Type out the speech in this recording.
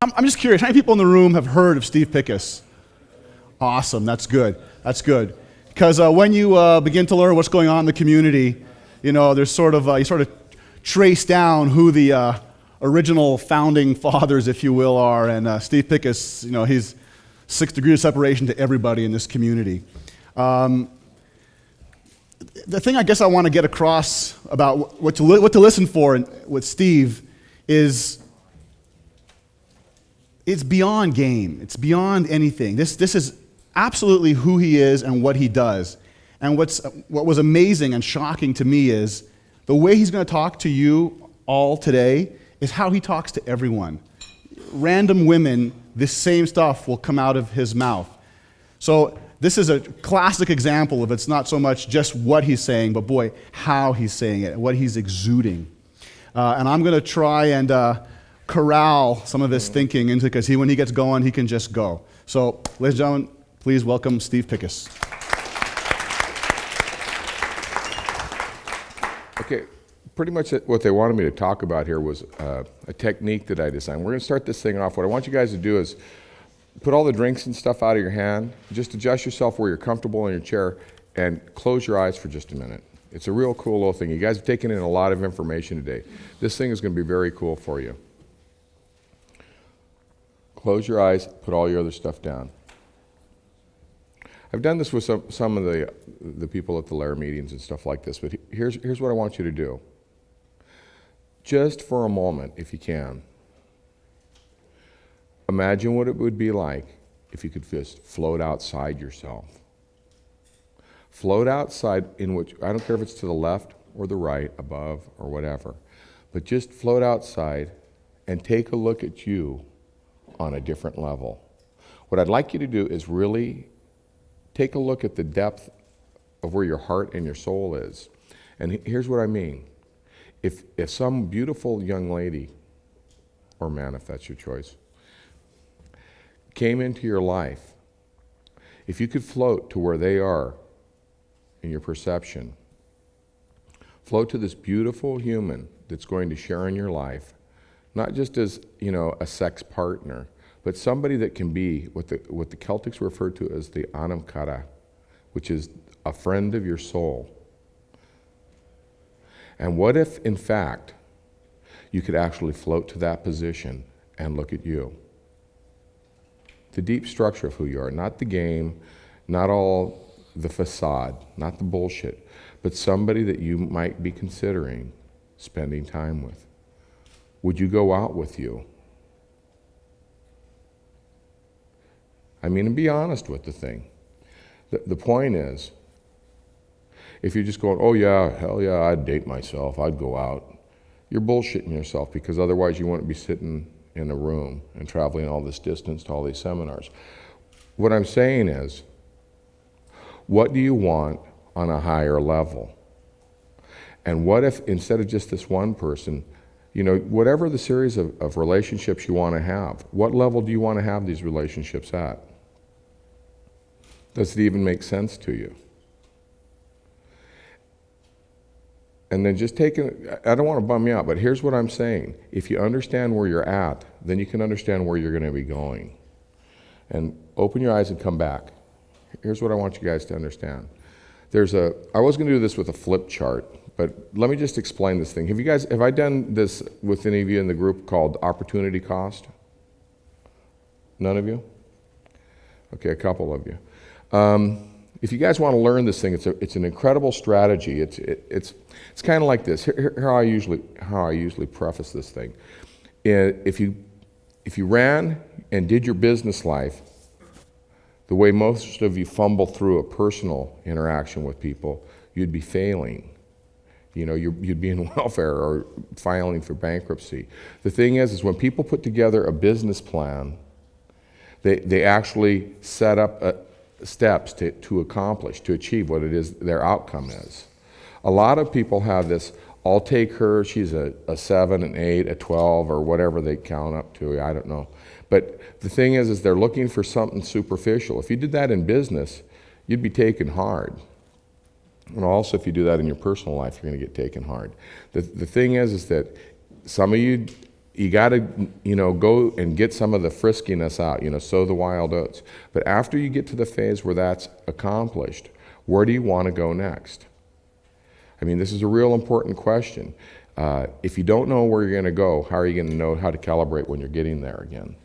I'm just curious, how many people in the room have heard of Steve Pickus? Awesome, that's good. That's good. Because when you begin to learn what's going on in the community, there's you sort of trace down who the original founding fathers, if you will, are. And Steve Pickus, he's 6 degrees of separation to everybody in this community. The thing I guess I want to get across about what to listen for with Steve is it's beyond game. It's beyond anything. This is absolutely who he is and what he does. And what was amazing and shocking to me is the way he's going to talk to you all today is how he talks to everyone. Random women, this same stuff will come out of his mouth. So this is a classic example of it's not so much just what he's saying, but boy, how he's saying it, what he's exuding. And I'm going to try and corral some of his thinking into, because when he gets going, he can just go. So, ladies and gentlemen, please welcome Steve Pickus. Okay, pretty much what they wanted me to talk about here was a technique that I designed. We're going to start this thing off. What I want you guys to do is put all the drinks and stuff out of your hand, just adjust yourself where you're comfortable in your chair, and close your eyes for just a minute. It's a real cool little thing. You guys have taken in a lot of information today. This thing is going to be very cool for you. Close your eyes, put all your other stuff down. I've done this with some of the people at the Lair meetings and stuff like this, but here's what I want you to do. Just for a moment, if you can, imagine what it would be like if you could just float outside yourself. Float outside in which, I don't care if it's to the left or the right, above or whatever, but just float outside and take a look at you on a different level. What I'd like you to do is really take a look at the depth of where your heart and your soul is. And here's what I mean. If some beautiful young lady, or man if that's your choice, came into your life, if you could float to where they are in your perception, float to this beautiful human that's going to share in your life, not just as a sex partner, but somebody that can be what the Celtics refer to as the anam cara, which is a friend of your soul. And what if, in fact, you could actually float to that position and look at you? The deep structure of who you are, not the game, not all the facade, not the bullshit, but somebody that you might be considering spending time with. Would you go out with you? I mean, and be honest with the thing. The point is, if you're just going, oh yeah, hell yeah, I'd date myself, I'd go out, you're bullshitting yourself, because otherwise you wouldn't be sitting in a room and traveling all this distance to all these seminars. What I'm saying is, what do you want on a higher level? And what if, instead of just this one person, whatever the series of relationships you want to have, what level do you want to have these relationships at? Does it even make sense to you? And then just I don't want to bum you out, but here's what I'm saying. If you understand where you're at, then you can understand where you're going to be going. And open your eyes and come back. Here's what I want you guys to understand. I was going to do this with a flip chart, but let me just explain this thing. Have I done this with any of you in the group called opportunity cost? None of you? Okay, a couple of you. If you guys want to learn this thing, it's an incredible strategy. It's kind of like this. How I usually preface this thing. If you ran and did your business life the way most of you fumble through a personal interaction with people, you'd be failing. You'd be in welfare or filing for bankruptcy. The thing is when people put together a business plan, they actually set up steps to accomplish, to achieve what it is their outcome is. A lot of people have this, I'll take her, she's a 7, an 8, a 12, or whatever they count up to, I don't know. But the thing is they're looking for something superficial. If you did that in business, you'd be taken hard. And also, if you do that in your personal life, you're going to get taken hard. The thing is that some of you you got to, go and get some of the friskiness out, sow the wild oats. But after you get to the phase where that's accomplished, where do you want to go next? I mean, this is a real important question. If you don't know where you're going to go, how are you going to know how to calibrate when you're getting there again?